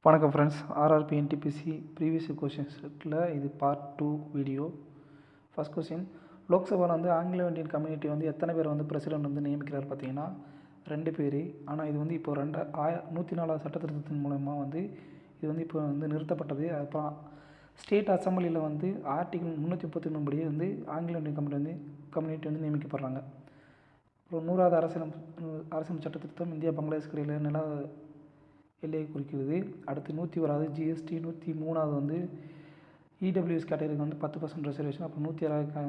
வணக்கம் friends. RRB NTPC previous questions settle இது part 2 video. First question, லோக்சபாவில் வந்து ஆங்கிலோ இந்தியன் கம்யூனிட்டி வந்து எத்தனை பேர் வந்து பிரசிடென்ட் வந்து நியமிக்கிறார் பார்த்தீங்கன்னா 2 பேர். ஆனால் இது வந்து இப்போ 104 சட்டத்திருத்தத்தின் மூலமா வந்து இது வந்து இப்போ வந்து நிறுத்தப்பட்டது. அப்புறம் ஸ்டேட் அசம்பிளியில் வந்து ஆர்டிகல் 331 படி வந்து ஆங்கிலோ இந்தியன் கம்யூனிட்டி வந்து நியமிக்கப்படுறாங்க. அப்புறம் 100வது அரசியல் சட்டத்திருத்தம் இந்தியா பங்களாதேஷ் இடையில நில எல்லையை குறிக்கிறது. அடுத்து 101வது ஜிஎஸ்டி, 103வது வந்து இடபிள்யூஎஸ் கேட்டகரிக்கு வந்து 10% ரிசர்வேஷன். அப்புறம் 106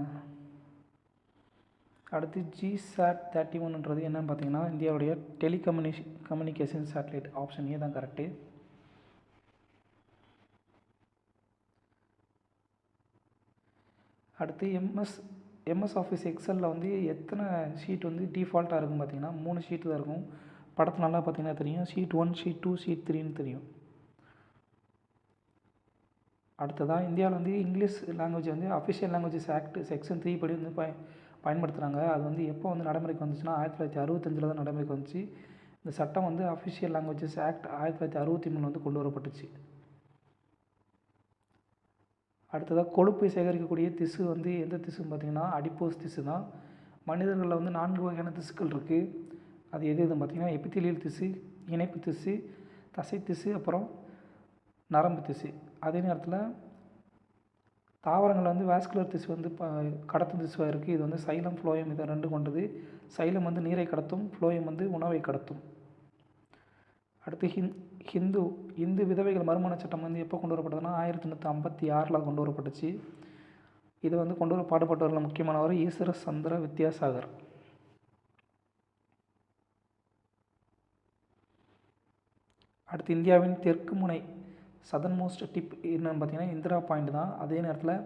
அடுத்து ஜிசாட் 31ன்றது என்னன்னு பார்த்தீங்கன்னா இந்தியாவுடைய கம்யூனிகேஷன் சேட்டலைட். ஆப்ஷன் ஏ தான் கரெக்டு. அடுத்து எம்எஸ் ஆஃபீஸ் எக்ஸலில் வந்து எத்தனை ஷீட் வந்து டிஃபால்ட்டாக இருக்கும் பார்த்தீங்கன்னா 3 ஷீட்டு தான் இருக்கும். படத்தில் நல்லா பார்த்தீங்கன்னா தெரியும். ஷீட் 1, ஷீட் 2, ஷீட் 3ன்னு தெரியும். அடுத்ததான் இந்தியாவில் வந்து இங்கிலீஷ் லாங்குவேஜ் வந்து அஃபிஷியல் லாங்குவேஜஸ் ஆக்ட் செக்ஷன் 3 படி வந்து பயன்படுத்துகிறாங்க. அது வந்து எப்போ வந்து நடைமுறைக்கு வந்துச்சுன்னா 1965 தான் நடைமுறைக்கு வந்துச்சு. இந்த சட்டம் வந்து அஃபிஷியல் லாங்குவேஜஸ் ஆக்ட் 1963 வந்து கொண்டு வரப்பட்டுச்சு. அடுத்ததாக கொழுப்பை சேகரிக்கக்கூடிய திசு வந்து எந்த திசுன்னு பார்த்தீங்கன்னா அடிப்போஸ் திசு தான். மனிதர்களில் வந்து 4 வகையான திசுக்கள் இருக்குது. அது எதுன்னு பார்த்தீங்கன்னா எபித்தீலியல் திசு, இணைப்பு திசு, தசை திசு, அப்புறம் நரம்பு திசு. அதே நேரத்தில் தாவரங்கள் வந்து வாஸ்குலர் திசு வந்து கடத்தும் திசுவாக இருக்குது. இது வந்து சைலம், ஃப்ளோயம் இதை 2 கொண்டது. சைலம் வந்து நீரை கடத்தும், ஃப்ளோயம் வந்து உணவை கடத்தும். அடுத்து இந்து விதவைகள் மறுமண சட்டம் வந்து எப்போ கொண்டு வரப்பட்டதுன்னா 1856 கொண்டு வரப்பட்டுச்சு. இது வந்து கொண்டு வர பாடுபட்டவர்கள் முக்கியமானவர் ஈஸ்வர சந்திர வித்யாசாகர். அடுத்து இந்தியாவின் தெற்கு முனை சதன் மோஸ்ட் டிப் என்னன்னு பார்த்தீங்கன்னா இந்திரா பாயிண்ட் தான். அதே நேரத்தில்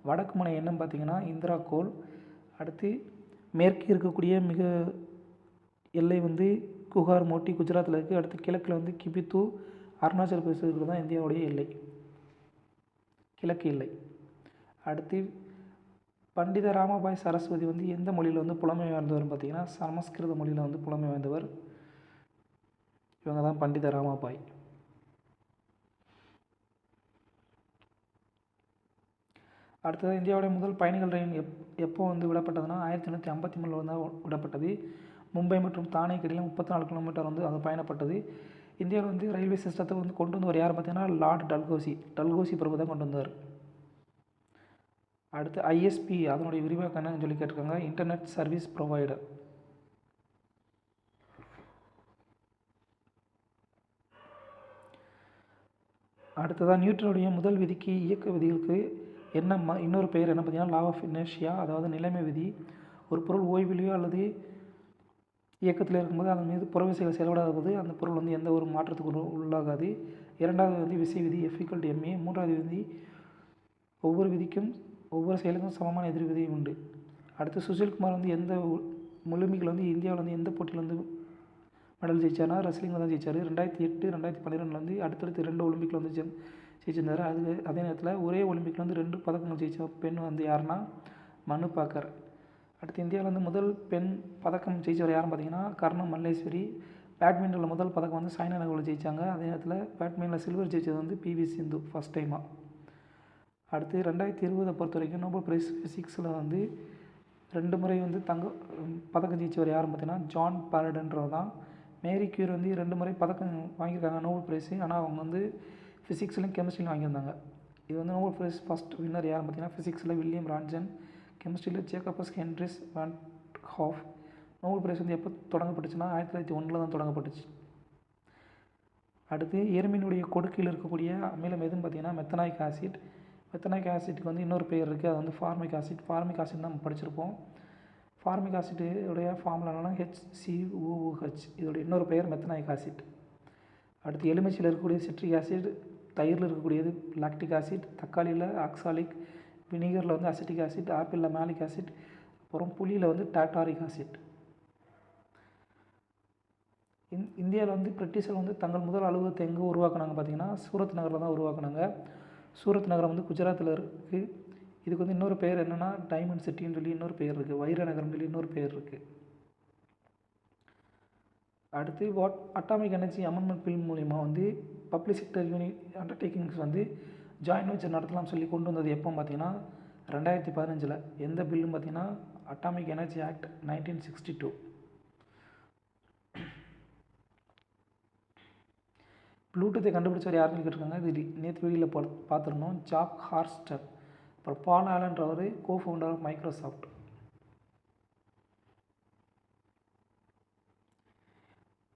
வடக்கு முனை என்னன்னு பார்த்தீங்கன்னா இந்திரா கோல். அடுத்து மேற்கு இருக்கக்கூடிய மிக எல்லை வந்து குகார் மோட்டி குஜராத்தில் இருக்குது. அடுத்து கிழக்கில் வந்து கிபித்து அருணாச்சல் பிரதேசத்தில் தான் இந்தியாவுடைய எல்லை, கிழக்கு எல்லை. அடுத்து பண்டித ராமபாய் சரஸ்வதி வந்து எந்த மொழியில் வந்து புலமை வாய்ந்தவர் பார்த்தீங்கன்னா சமஸ்கிருத மொழியில் வந்து புலமை வாய்ந்தவர். இவங்க தான் பண்டித ராமபாய். அடுத்தது இந்தியாவுடைய முதல் பயணிகள் ரயில் எப்போ வந்து விடப்பட்டதுன்னா 1853 வந்து விடப்பட்டது. மும்பை மற்றும் தானேக்கு இடையில் 34 கிலோமீட்டர் வந்து அது பயணப்பட்டது. இந்தியாவில் வந்து ரயில்வே சிஸ்டத்தை வந்து கொண்டு வந்தவர் யார் பார்த்தீங்கன்னா லார்ட் டல்கோசி பிரபு தான் கொண்டு வந்தார். அடுத்து ஐஎஸ்பி அதனுடைய விரிவாக்கம் என்னன்னு சொல்லி கேட்டிருக்காங்க, இன்டர்நெட் சர்வீஸ் ப்ரொவைடர். அடுத்ததான் நியூட்டனுடைய முதல் விதிக்கு இயக்க விதிகளுக்கு இன்னொரு பெயர் என்ன பார்த்தீங்கன்னா லா ஆஃப் இனர்ஷியா, அதாவது நிலைமை விதி. ஒரு பொருள் ஓய்விலையோ அல்லது இயக்கத்தில் இருக்கும்போது அதன் மீது புறவிசைகள் செயல்படாத போது அந்த பொருள் வந்து எந்த ஒரு மாற்றத்துக்கு உள்ளாகாது. 2வது வந்து விசை விதி F=ma. 3வது விதி ஒவ்வொரு செயலுக்கும் சமமான எதிர் விதி உண்டு. அடுத்து சுஷில்குமார் வந்து எந்த ஒலிம்பிக்கில் வந்து இந்தியாவில் வந்து எந்த போட்டியில் வந்து மெடல் ஜெயிச்சார்னா ரெஸ்லிங்கில் தான் ஜெயிச்சார். 2008, 2012 வந்து அடுத்தடுத்து 2 ஒலிம்பிக்கில் வந்து ஜெயிச்சிருந்தார். அதே நேரத்தில் ஒரே ஒலிம்பிக்கில் வந்து 2 பதக்கங்கள் ஜெயித்த பெண் வந்து யாருன்னா மனு பாக்கர். அடுத்து இந்தியாவில் வந்து முதல் பெண் பதக்கம் ஜெயிச்சவர் யாருன்னு பார்த்தீங்கன்னா கர்ணம் மல்லேஸ்வரி. பேட்மிண்டனில் முதல் பதக்கம் வந்து சாய்னா நேவால் ஜெயித்தாங்க. அதே நேரத்தில் பேட்மிண்டனில் சில்வர் ஜெயித்தது வந்து பிவி சிந்து ஃபஸ்ட் டைமாக. அடுத்து 2020 பொறுத்த வரைக்கும் நோபல் பிரைஸ் ஃபிசிக்ஸில் வந்து 2 முறை வந்து பதக்கம் ஜெயிச்சவர் யாருன்னு பார்த்தீங்கன்னா ஜான் பார்டன்றவர் தான். மேரி கியூரி வந்து 2 முறை பதக்கம் வாங்கியிருக்காங்க நோபல் ப்ரைஸு. ஆனால் அவங்க வந்து ஃபிசிக்ஸ்லையும் கெமிஸ்ட்ரிலையும் வாங்கியிருந்தாங்க. இது வந்து நோபல் ப்ரைஸ் ஃபஸ்ட் வின்னர் யாருன்னு பார்த்தீங்கன்னா ஃபிசிக்ஸில் வில்லியம் ரான்சன், கெமிஸ்ட்ரியில் ஜேக்கபஸ் ஹென்ரிஸ் வான் ஹாஃப். நோபல் ப்ரைஸ் வந்து எப்போ தொடங்கப்பட்டுச்சுன்னா 1901 தான் தொடங்கப்பட்டுச்சு. அடுத்து எறும்பினுடைய கொடுக்கையில் இருக்கக்கூடிய அமிலம் எதுன்னு பார்த்தீங்கன்னா மெத்தனாயிக் ஆசிட். மெத்தனாயிக் ஆசிட்டுக்கு வந்து இன்னொரு பெயர் இருக்குது, அது வந்து ஃபார்மிக் ஆசிட். ஃபார்மிக் ஆசிட் தான் நம்ம படிச்சிருப்போம். ஃபார்மிக் ஆசிட்டுடைய ஃபார்முலா என்னன்னா HCOOH. இதோட இன்னொரு பெயர் மெத்தனாயிக் ஆசிட். அடுத்து எலுமிச்சையில் இருக்கக்கூடிய சிட்ரிக் ஆசிட், தயிரில் இருக்கக்கூடியது லாக்டிக் ஆசிட், தக்காளியில் ஆக்சாலிக், வினிகரில் வந்து அசிட்டிக் ஆசிட், ஆப்பிளில் மேலிக் ஆசிட், அப்புறம் புளியில் வந்து டாட்டாரிக் ஆசிட். இந்தியாவில் வந்து பிரிட்டிஷர் வந்து தங்கள் முதல் அலுவலகத்தை எங்கே உருவாக்குனாங்க பார்த்தீங்கன்னா சூரத் நகரில் தான் உருவாக்குனாங்க. சூரத் நகரம் வந்து குஜராத்தில் இருக்குது. இதுக்கு வந்து இன்னொரு பெயர் என்னென்னா டைமண்ட் சிட்டின்னு சொல்லி இன்னொரு பெயர் இருக்குது, வைர நகரம் சொல்லி இன்னொரு பெயர் இருக்குது. அடுத்து அட்டாமிக் எனர்ஜி அமெண்ட்மெண்ட் பில் மூலிமா வந்து பப்ளிக் செக்டர் அண்டர்டேக்கிங்ஸ் வந்து ஜாயின்ட் வெஞ்சர் நடத்தலாம் சொல்லி கொண்டு வந்தது எப்போ பார்த்தீங்கன்னா 2015. எந்த பில்லுன்னு பார்த்தீங்கன்னா அட்டாமிக் எனர்ஜி ஆக்ட் 1962. ப்ளூடூத்தை கண்டுபிடிச்சவர் யாருன்னு கேட்டிருக்காங்க. இது நேற்று வீடியோவில் பார்த்துருந்தோம். ஜாக் ஹார்ஸ்டர். அப்புறம் பால் ஆலன்றவர் கோஃபவுண்டர் ஆஃப் மைக்ரோசாஃப்ட்.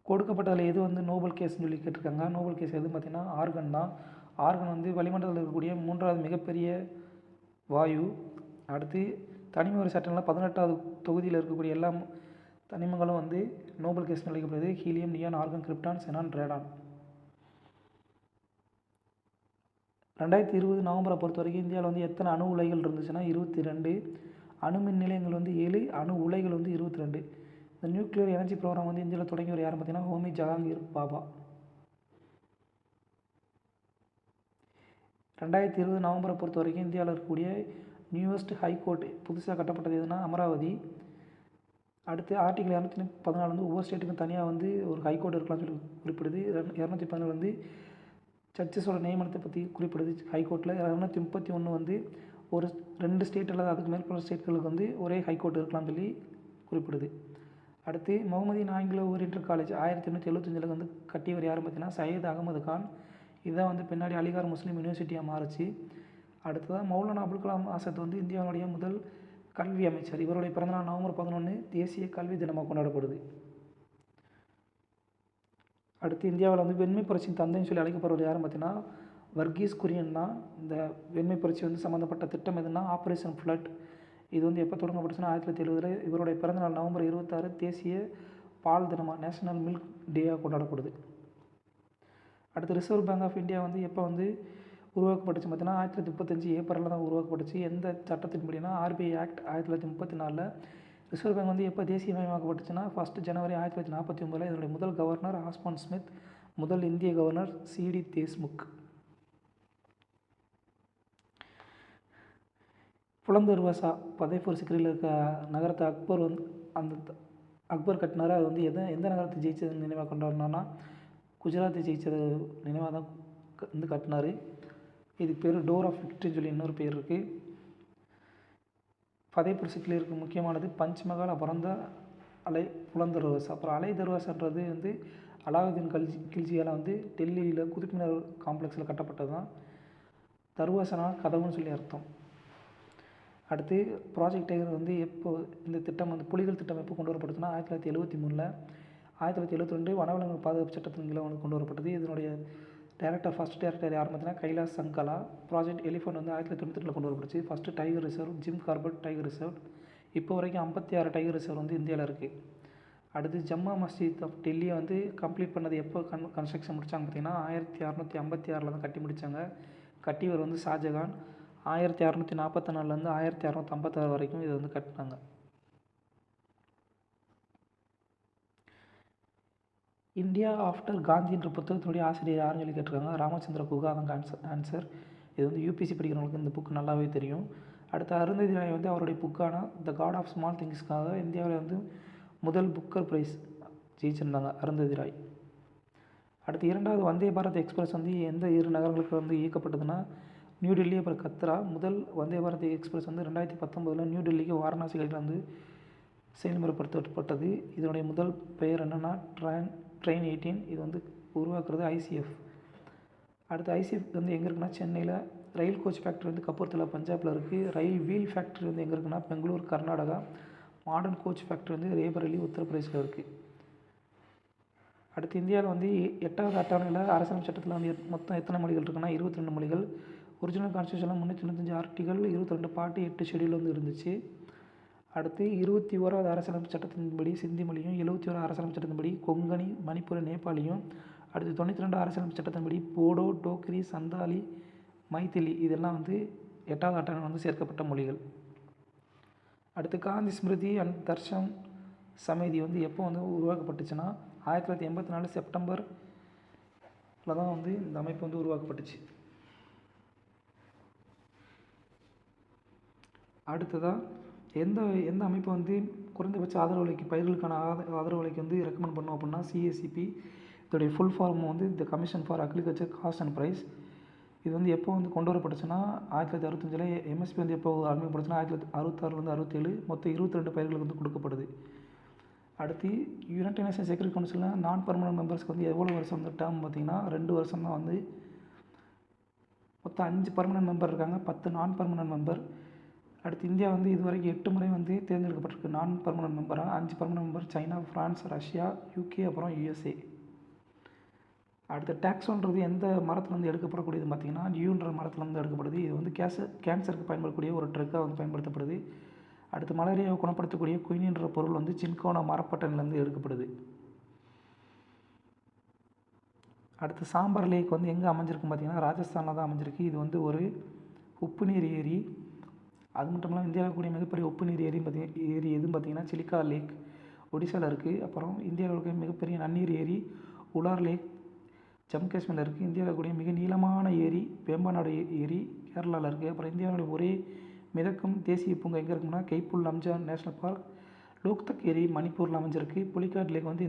கொடுக்கப்பட்டதில் எது வந்து நோபல் கேஸ்ன்னு சொல்லி கேட்டிருக்காங்க. நோபல் கேஸ் எதுன்னு பார்த்தீங்கன்னா ஆர்கன் தான். ஆர்கன் வந்து வளிமண்டலத்தில் இருக்கக்கூடிய 3வது மிகப்பெரிய வாயு. அடுத்து தனிம ஒரு சட்டம்லாம் 18வது தொகுதியில் இருக்கக்கூடிய எல்லா தனிமங்களும் வந்து நோபல் கேஸ் அழைக்கப்படுது. Helium, neon, organ, krypton, xenon, Radon. 2020 நவம்பரை பொறுத்த வரைக்கும் இந்தியாவில் வந்து எத்தனை அணு உலைகள் இருந்துச்சுன்னா 22. அணுமின் நிலையங்கள் வந்து 7, அணு உலைகள் வந்து 22. இந்த நியூக்ளியர் எனர்ஜி ப்ரோக்ராம் வந்து இந்தியாவில் தொடங்கியவர் யாருன்னு பார்த்தீங்கன்னா ஹோமி ஜஹாங்கீர் பாபா. 2020 நவம்பரை பொறுத்த வரைக்கும் இந்தியாவில் இருக்கக்கூடிய நியூவஸ்ட் ஹைகோர்ட் புதுசாக கட்டப்பட்டது எதுனா அமராவதி. அடுத்து ஆர்டிகல் 214 வந்து ஒவ்வொரு ஸ்டேட்டுக்கும் தனியாக வந்து ஒரு ஹைகோர்ட் இருக்கலாம்னு சொல்லி குறிப்பிடுது. 217 வந்து ஜட்ஜஸோட நியமனத்தை பற்றி குறிப்பிடுது ஹைகோர்ட்டில். 231 வந்து ஒரு 2 ஸ்டேட் அல்லது அதுக்கு மேற்பட்ட ஸ்டேட்களுக்கு வந்து ஒரே ஹைகோர்ட் இருக்கலாம்னு சொல்லி குறிப்பிடுது. அடுத்து முகமதியன் ஆங்கிலோ ஓரியன்டல் காலேஜ் 1875 வந்து கட்டியவர் யாரும் பார்த்தீங்கன்னா சையத் அகமது கான். இதுதான் வந்து பின்னாடி அலிகார் முஸ்லீம் யூனிவர்சிட்டியாக மாறுச்சு. அடுத்ததாக மௌலானா அபுல் கலாம் ஆசாத் வந்து இந்தியாவுடைய முதல் கல்வி அமைச்சர். இவருடைய பிறந்தநாள் நவம்பர் 11 தேசிய கல்வி தினமாக கொண்டாடப்படுது. அடுத்து இந்தியாவில் வந்து வெண்மை புரட்சியின் தந்தைன்னு சொல்லி அழைக்கப்படுவது யாரும் பார்த்தீங்கன்னா வர்கீஸ் குரியன் தான். இந்த வெண்மை புரட்சி வந்து சம்மந்தப்பட்ட திட்டம் எதுனா ஆப்ரேஷன் ஃப்ளட். இது வந்து எப்போ தொடங்கப்பட்டுச்சுன்னா 1970. இவருடைய பிறந்தநாள் நவம்பர் 26 தேசிய பால் தினமாக நேஷனல் மில்க் டேயாக கொண்டாடப்படுது. அடுத்து ரிசர்வ் பேங்க் ஆஃப் இந்தியா வந்து எப்போ வந்து உருவாக்கப்பட்டுச்சு பார்த்தீங்கன்னா 1935 ஏப்ரலில் தான் உருவாக்கப்பட்டுச்சு. எந்த சட்டத்தின்படினா ஆர்பிஐ ஆக்ட் 1934. ரிசர்வ் பேங்க் வந்து எப்போ தேசியமயமாக்கப்பட்டுச்சுன்னா 1 ஜனவரி 1949. இதனுடைய முதல் கவர்னர் ஆஸ்பான் ஸ்மித், முதல் இந்திய கவர்னர் சிடி தேஷ்முக். புலந்தர்வாசா பதேபூர் சிக்ரியில் இருக்க நகரத்தை அக்பர் வந்து அக்பர் கட்டினார். அது வந்து எந்த நகரத்தை ஜெயிச்சது நினைவாக கொண்டாடினார்னா குஜராத்தை ஜெயிச்சது நினைவாக தான் வந்து கட்டினார். இதுக்கு பேர் டோர் ஆஃப் விக்ட்ரின்னு சொல்லி இன்னொரு பேர் இருக்குது. ஃபதேபூர் சிக்ரியில் இருக்க முக்கியமானது பஞ்ச்மஹால், அப்புறம் தான் புலந்தர்வாசா. அப்புறம் அலை தர்வாசான்றது வந்து அலாவுதீன் கில்ஜியால் வந்து டெல்லியில் குதுப்மினார் காம்ப்ளெக்ஸில் கட்டப்பட்டது தான். தர்வாசானா கதவுன்னு சொல்லி அர்த்தம். அடுத்து ப்ராஜெக்ட் டைகர் வந்து எப்போ இந்த திட்டம் வந்து புலிகள் திட்டம் எப்போ கொண்டு வரப்பட்டதுன்னா 1973. 1972 வனவிலங்கு பாதுகாப்பு சட்டத்தின் கீழே வந்து கொண்டு வரப்பட்டது. இதனுடைய ஃபஸ்ட் டைரக்டர் யார் பார்த்தீங்கன்னா கைலாஷ் சங்கலா. ப்ராஜெக்ட் எலிஃபண்ட் வந்து 1992 கொண்டு வரப்பட்டுச்சு. First tiger reserve Jim Corbett tiger reserve. இப்போ வரைக்கும் 56 டைகர் ரிசர்வ் வந்து இந்தியாவில் இருக்குது. அடுத்து ஜம்மா மஸ்ஜித் ஆஃப் டெல்லியை வந்து கம்ப்ளீட் பண்ணது எப்போ கன்ஸ்ட்ரக்ஷன் முடித்தாங்க பார்த்தீங்கன்னா 1656 தான் கட்டி முடித்தாங்க. கட்டியவர் வந்து ஷாஜகான். 1644 1656 வரைக்கும் இதை வந்து கட்டினாங்க. இந்தியா ஆஃப்டர் காந்தின்ற புத்தகத்தினுடைய ஆசிரியர் யாருன்னு சொல்லி கேட்டிருக்காங்க. ராமச்சந்திர குகா தான் ஆன்சர். இது வந்து யூபிசி படிக்கிறவங்களுக்கு இந்த புக் நல்லாவே தெரியும். அடுத்து அருந்ததி ராய் வந்து அவருடைய புக்கான த காட் ஆஃப் ஸ்மால் திங்ஸ்க்காக இந்தியாவில் வந்து முதல் புக்கர் ப்ரைஸ் ஜெயிச்சிருந்தாங்க அருந்ததி ராய். அடுத்து 2வது வந்தே பாரத் எக்ஸ்பிரஸ் வந்து எந்த 2 நகரங்களுக்கு வந்து இயக்கப்பட்டதுன்னா நியூ டெல்லி அப்புறம் கத்ரா. முதல் வந்தே பாரத் எக்ஸ்பிரஸ் வந்து 2019 நியூ டெல்லிக்கு வாரணாசிகளில் வந்து செயல்முறைப்படுத்தப்பட்டது. இதனுடைய முதல் பெயர் என்னென்னா ட்ரெயின் 18. இது வந்து உருவாக்குறது ஐசிஎஃப். அடுத்து ஐசிஎஃப் வந்து எங்கே இருக்குன்னா சென்னையில். ரயில் கோச் ஃபேக்ட்ரி வந்து கபூர்தலா பஞ்சாபில் இருக்குது. ரயில் வீல் ஃபேக்ட்ரி வந்து எங்கே இருக்குன்னா Bengaluru Karnataka. Modern coach factory வந்து ரேபரேலி உத்தரப்பிரதேசில் இருக்குது. அடுத்து இந்தியாவில் வந்து 8வது அட்டவணையில் அரசியல் சட்டத்தில் வந்து மொத்தம் எத்தனை மொழிகள் இருக்குன்னா 22 மொழிகள். ஒரிஜினல் கான்ஸ்டியூஷனில் 395 ஆர்டிகல், 22 பாட்டு, 8 ஷெடியூல் வந்து இருந்துச்சு. அடுத்து 21வது அரசியலமைப்பு சட்டத்தின்படி சிந்தி மொழியும், 71 அரசியலமைப்பு சட்டத்தின்படி கொங்கணி, மணிப்புரி, நேபாளியும், அடுத்து 92 அரசியலமைப்பு சட்டத்தின்படி போடோ, டோக்ரி, சந்தாலி, மைத்திலி இதெல்லாம் வந்து 8வது அட்டவணை வந்து சேர்க்கப்பட்ட மொழிகள். அடுத்து காந்தி ஸ்மிருதி அண்ட் தர்ஷன் சமிதி வந்து எப்போ வந்து உருவாக்கப்பட்டுச்சுன்னா 1984 செப்டம்பரில் தான் வந்து இந்த அமைப்பு வந்து உருவாக்கப்பட்டுச்சு. அடுத்ததாக எந்த அமைப்பு வந்து குறைந்தபட்ச ஆதரவு விலைக்கு பயிர்களுக்கான ஆதரவு விலைக்கு வந்து ரெக்கமெண்ட் பண்ணோம் அப்படின்னா சிஏசிபி. இதோடைய ஃபுல் ஃபார்ம் வந்து the commission for agriculture cost and price. இது வந்து எப்போ வந்து கொண்டு வரப்பட்டுச்சுன்னா 1965 எம்எஸ்பி வந்து எப்போ அறிமுகப்படுச்சுன்னா 1966 67 மொத்தம் 22 பயிர்களுக்கு வந்து கொடுக்கப்படுது. அடுத்து யுனைடெட் நேஷன் செக்யூரிட்டி கவுன்சிலில் நான் பர்மனன்ட் மெம்பர்ஸ்க்கு வந்து எவ்வளோ வருஷம் வந்து டேர்ம் பார்த்திங்கன்னா 2 வருஷம் தான். வந்து மொத்தம் 5 பர்மனன்ட் மெம்பர் இருக்காங்க, 10 நான் பர்மனன்ட் மெம்பர். அடுத்து இந்தியா வந்து இது வரைக்கும் 8 முறை வந்து தேர்ந்தெடுக்கப்பட்டிருக்கு நான் பர்மனன்ட் மெம்பராக. 5 permanent member China, France, Russia, UK, அப்புறம் யூஎஸ்ஏ. அடுத்த டேக்ஸோன்றது எந்த மரத்துலேருந்து எடுக்கப்படக்கூடியது பார்த்திங்கன்னா நியூன்ற மரத்துலேருந்து எடுக்கப்படுது. இது வந்து கேன்சருக்கு பயன்படக்கூடிய ஒரு ட்ரக்காக வந்து பயன்படுத்தப்படுது. அடுத்து மலேரியாவை குணப்படுத்தக்கூடிய குயினின்ற பொருள் வந்து சின்கோனா மரப்பட்டன்லேருந்து எடுக்கப்படுது. அடுத்து சாம்பார் லேக் வந்து எங்கே அமைஞ்சிருக்கு பார்த்திங்கன்னா ராஜஸ்தானில் தான் அமைஞ்சிருக்கு. இது வந்து ஒரு உப்பு நீர் ஏரி. அது மட்டும் இல்லாமல் இந்தியாவில் கூடிய மிகப்பெரிய உப்பு நீர் ஏரி எதுன்னு பார்த்திங்கன்னா சிலிக்கா லேக் ஒடிசாவில் இருக்குது. அப்புறம் இந்தியாவில் இருக்க மிகப்பெரிய நன்னீர் ஏரி உலார் லேக் ஜம்மு காஷ்மீரில் இருக்குது. இந்தியாவில் கூடிய மிக நீளமான ஏரி வேம்பநாடு ஏரி கேரளாவில் இருக்குது. அப்புறம் இந்தியாவுடைய ஒரே மிதக்கும் தேசிய பூங்கா எங்கே இருக்குன்னா கெய்புல் லம்ஜான் நேஷ்னல் பார்க். லோக்தக் ஏரி மணிப்பூரில் அமைஞ்சிருக்கு. புலிக்காட் லேக் வந்து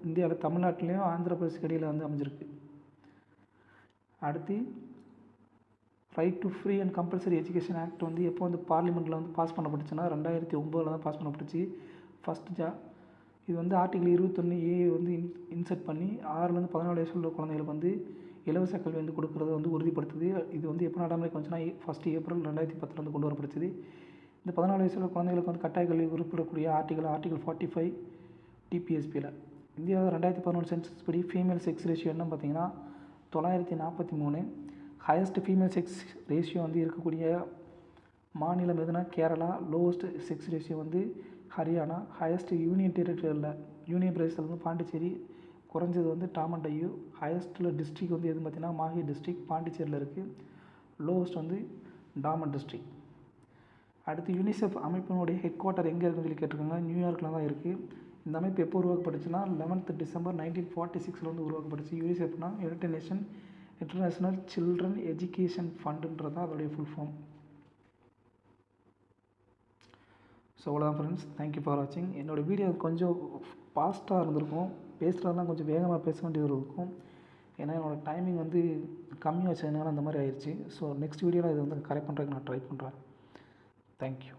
இந்தியாவில் தமிழ்நாட்டிலையும் ஆந்திர பிரதேச இடையில் வந்து அமைஞ்சிருக்கு. அடுத்து right to free and compulsory education act வந்து எப்போ வந்து பார்லிமெண்ட்டில் வந்து பாஸ் பண்ணப்பட்டுச்சுன்னா 2009 தான் பாஸ் பண்ணப்பட்டுச்சு ஃபஸ்ட்டு. இது வந்து ஆர்டிகல் 21A வந்து இன்செர்ட் பண்ணி 6லேருந்து 14 வயசு உள்ள குழந்தைகளுக்கு வந்து இலவச கல்வி வந்து கொடுக்குறத வந்து உறுதிப்படுத்துது. இது வந்து எப்போ நடைமுறைக்கு வந்துச்சுன்னா 1 ஏப்ரல் 2010 வந்து கொண்டு வரப்படுச்சு. இந்த 14 வயசு உள்ள குழந்தைகளுக்கு வந்து கட்டாய கல்வி குறிப்பிடக்கூடிய ஆர்டிகல் 45 டிபிஎஸ்பியில். இந்தியாவில் 2011 சென்சஸ் படி ஃபீமேல் செக்ஸ் ரேஷியோ என்ன பார்த்திங்கன்னா 943. ஹையஸ்ட் ஃபீமேல் செக்ஸ் ரேஷியோ வந்து இருக்கக்கூடிய மாநிலம் எதுனா கேரளா. லோவஸ்ட் செக்ஸ் ரேஷியோ வந்து ஹரியானா. ஹையஸ்ட் யூனியன் டெரிட்டரியில் யூனியன் பிரதேசத்தில் வந்து பாண்டிச்சேரி. குறைஞ்சது வந்து டாமண்டையூ. ஹையஸ்ட்டில் டிஸ்ட்ரிக் வந்து எதுன்னு பார்த்தீங்கன்னா மாஹி டிஸ்ட்ரிக் பாண்டிச்சேரியில் இருக்குது. லோவஸ்ட் வந்து டாமன் டிஸ்ட்ரிக். அடுத்து யூனிசெஃப் அமைப்பினுடைய ஹெட் குவார்ட்டர் எங்கே இருக்குன்னு சொல்லி கேட்டிருக்காங்க. நியூயார்க்கில் தான் இருக்குது. இந்த அமைப்பு எப்போ உருவாக்கப்பட்டுச்சுன்னா 11 டிசம்பர் 1946 வந்து உருவாக்கப்பட்டுச்சு. யூனிசெஃப்னா united nation international children education ஃபண்டுன்றது தான் அதோடைய ஃபுல் ஃபார்ம். ஸோ அவ்வளோதான் ஃப்ரெண்ட்ஸ், தேங்க்யூ ஃபார் வாட்சிங். என்னோடய வீடியோ கொஞ்சம் ஃபாஸ்ட்டாக இருந்திருக்கும், பேசுகிறதெல்லாம் கொஞ்சம் வேகமாக பேச வேண்டியது இருக்கும். ஏன்னா என்னோடய டைமிங் வந்து கம்மியாக வச்சதுனால அந்த மாதிரி ஆயிடுச்சு. ஸோ நெக்ஸ்ட் வீடியோவில் இதை வந்து கரெக்ட் பண்ணுறதுக்கு நான் ட்ரை பண்ணுறேன். தேங்க்யூ.